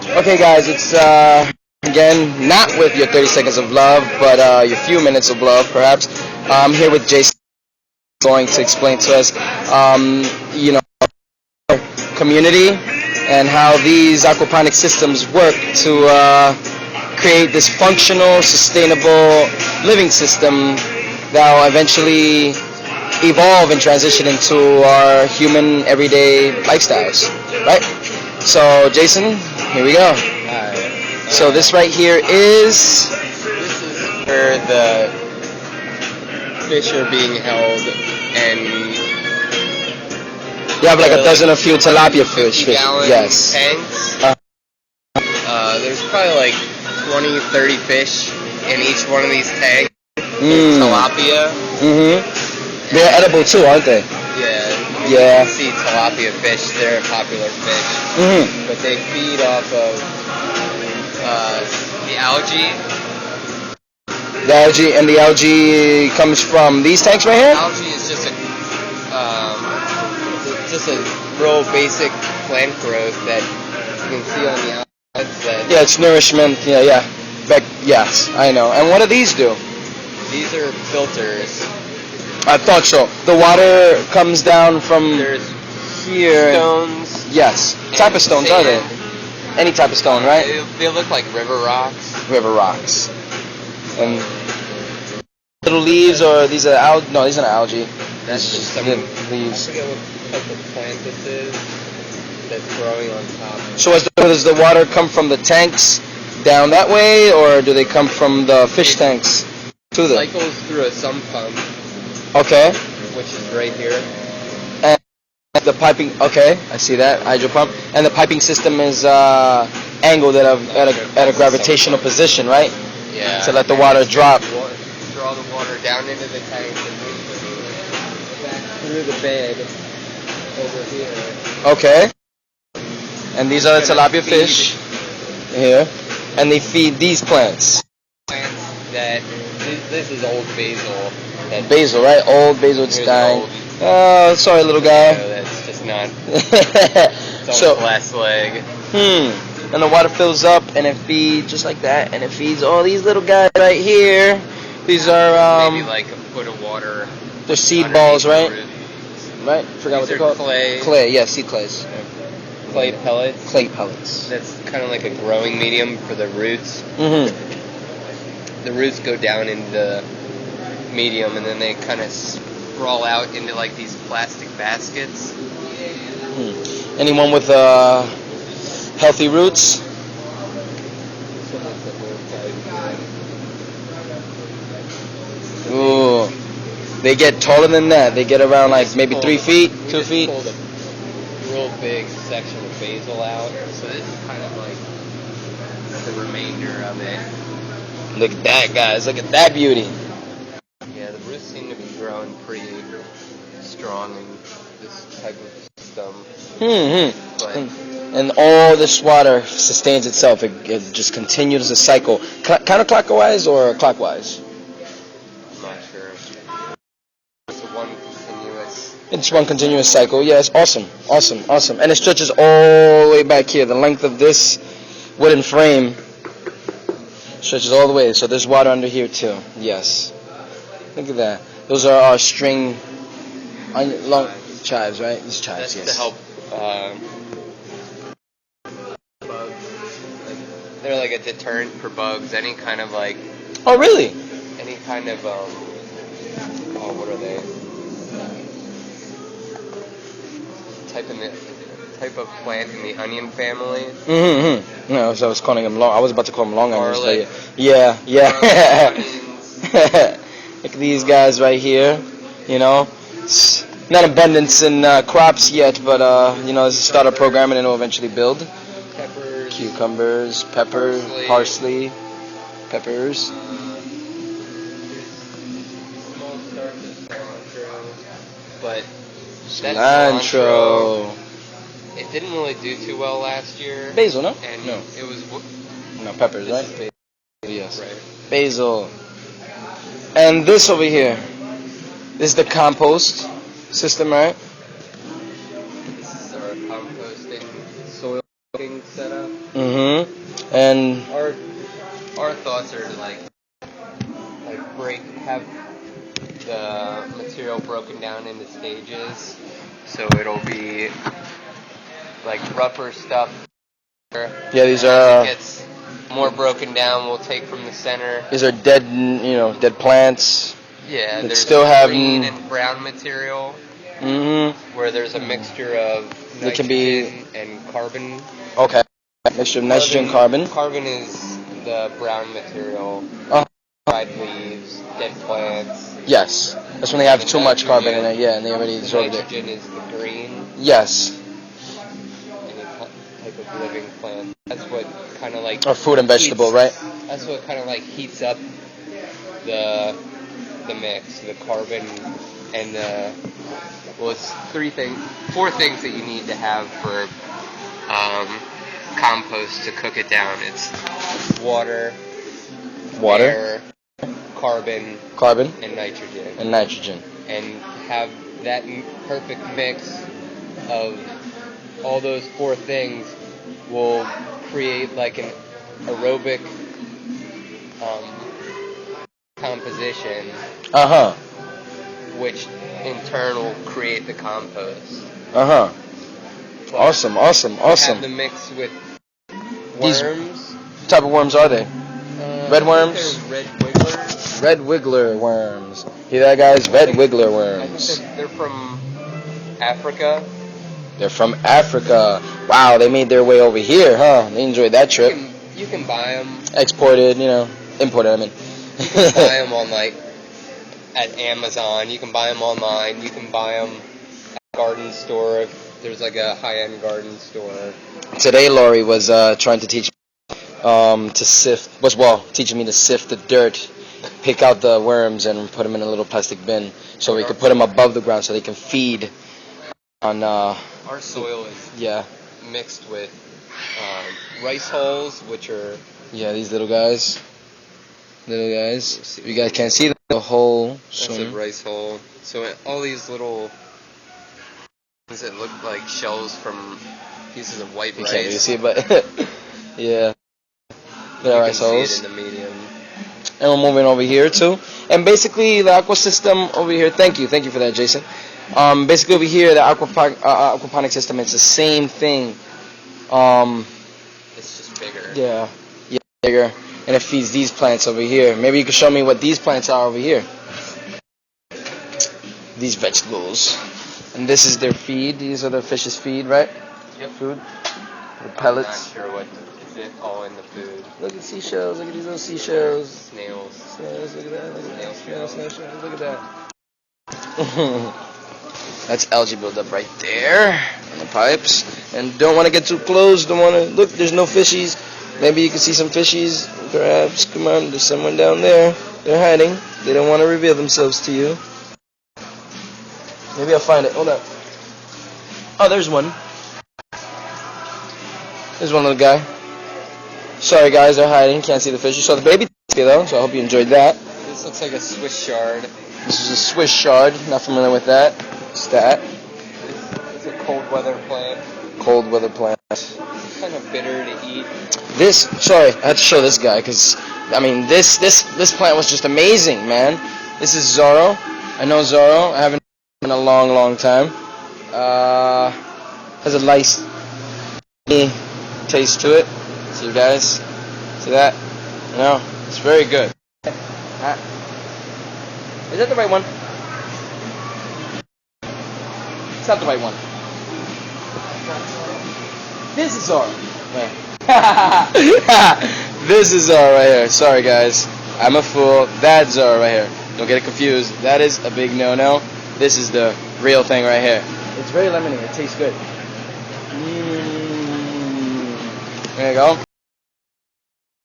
Okay, guys, it's again not with your 30 seconds of love, but your few minutes of love, perhaps. I'm here with Jason, going to explain to us, community and how these aquaponic systems work to create this functional, sustainable living system that will eventually evolve and transition into our human everyday lifestyles, right? So, Jason, here we go. Alright. So this right here is... This is where the fish are being held, and you have like a dozen or few tilapia fish. Yes. Tanks. There's probably like 20, 30 fish in each one of these tanks. Tilapia. They're edible too, aren't they? Yeah. Yeah. You can see tilapia fish. They're a popular fish. But they feed off of the algae. The algae comes from these tanks right here? Algae is just a real basic plant growth that you can see on the outside. Yeah, it's nourishment. Yeah. Yes, I know. And what do these do? These are filters. I thought so. The water comes down from There's here. stones. Yes. What type of stones are they? Any type of stone, right? They look like river rocks. River rocks. And little leaves, or these are no, these are not algae. That's just some leaves. I forget what type of plant this is that's growing on top. So does the water come from the tanks down that way, or do they come from the fish tanks to them? It cycles through a sump pump. Okay. Which is right here. And the piping, okay, I see that, hydro pump. And the piping system is angled at a gravitational position, right? Yeah. To let the water drop. Draw the water down into the tank and back through the bed over here. Okay. And these are the tilapia fish here. And they feed these plants. Plants that, this is old basil. Basil, right? Old basil, it's dying. Oh, sorry, little guy. That's just not. It's on the last leg. And the water fills up, and it feeds just like that, and it feeds all these little guys right here. These are maybe like a foot of water. They're seed balls, right? Right? Forgot what they're called. Clay, yeah, seed clays. Clay pellets. Clay pellets. That's kind of like a growing medium for the roots. The roots go down in the medium, and then they kind of sprawl out into like these plastic baskets. Anyone with healthy roots? Ooh, they get taller than that. They get around like maybe 3 feet, 2 feet. Pulled a real big section of basil out, so this is kind of like the remainder of it. Look at that, guys. Look at that beauty. Yeah, the roots seem to be growing pretty strong in this type of system. But and all this water sustains itself. It just continues the cycle. Counterclockwise or clockwise? I'm not sure. It's one continuous cycle. Yeah, it's awesome. And it stretches all the way back here. The length of this wooden frame stretches all the way. So there's water under here too. Yes. Look at that. Those are our string long chives, right? These chives, that's yes. to help bugs. They're like a deterrent for bugs. Any kind of like. Oh, really? Any kind of what are they? Type of plant in the onion family. No, I was calling them long. I was about to call them long onions. Garlic. Yeah. Look at these guys right here. It's not abundance in crops yet, but it's a starter program, and it'll eventually build. Peppers. Cucumbers, pepper, parsley, peppers. Small starch of cilantro, but cilantro. It didn't really do too well last year. Basil, no? And No. It was. No, peppers, right? Basil. Yes. Right. Basil. And this over here. This is the compost system, right? This is our composting soil cooking setup. Mm-hmm. And our thoughts are to have the material broken down into stages, so it'll be like rougher stuff. yeah, these As are it gets more broken down, we'll take from the center. these are dead, dead plants. Yeah, that there's still have green and brown material where there's a mixture of It can nitrogen be and carbon. okay. Mixture of nitrogen, carbon. Carbon is the brown material. Oh, Dried leaves, dead plants. yes. That's when they have too much carbon in it. Yeah, and they already The absorbed it. nitrogen is the green. Yes. Any type of living plant. That's what kind of like. Or fruit and vegetable, right? That's what kind of like heats up the mix, the carbon and it's four things that you need to have for compost to cook it down. It's water, air, carbon, and nitrogen. And have that perfect mix of all those four things will create like an aerobic composition, which in turn will create the compost. Awesome. Have the mix with worms. What type of worms are they? Red worms? Red wigglers. Red wiggler worms. Hear that, guys? Red wiggler worms. I think they're from Africa. They're from Africa. Wow, they made their way over here, huh? They enjoyed that trip. You can buy them. Exported, imported, I mean. You can buy them on at Amazon. You can buy them online. You can buy them at a garden store. If there's like a high-end garden store. Today, Lori was trying to teach teaching me to sift the dirt, pick out the worms, and put them in a little plastic bin so we could put them above the ground so they can feed on. Our soil is mixed with rice hulls, which are these little guys. You guys can't see the whole. That's a rice hull. So all these little things that look like shells from pieces of white rice. You can't really see it, but yeah. There are rice hulls. See it in the medium. And we're moving over here too. And basically the aqua system over here. Thank you for that, Jason. Basically over here, the aquaponic system, it's the same thing. It's just bigger. Yeah, bigger. And it feeds these plants over here. Maybe you could show me what these plants are over here. These vegetables. And this is their feed. These are the fish's feed, right? Yep. Food. The pellets. I'm not sure what is it all in the food. Look at seashells. Look at these little seashells. Snails. Look at that. Snail shells. Look at that. That's algae buildup right there on the pipes. And don't want to get too close. Don't want to look. There's no fishies. Maybe you can see some fishies. Perhaps. Come on. There's someone down there. They're hiding. They don't want to reveal themselves to you. Maybe I'll find it. Hold up. Oh, there's one. There's one little guy. Sorry, guys. They're hiding. Can't see the fishies. So the baby though. So I hope you enjoyed that. This looks like a Swiss chard. This is a Swiss chard. Not familiar with that. What's that? It's a cold weather plant. Cold weather plant. It's kind of bitter to eat. Sorry, I had to show this guy because, this plant was just amazing, man. This is Zorro. I know Zorro. I haven't in a long, long time. Has a nice taste to it. See you guys? See that? No, it's very good. Is that the right one? It's not the right one. This is Zorro. This is Zorro right here. Sorry, guys. I'm a fool. That's Zorro right here. Don't get it confused. That is a big no-no. This is the real thing right here. It's very lemony. It tastes good. There you go.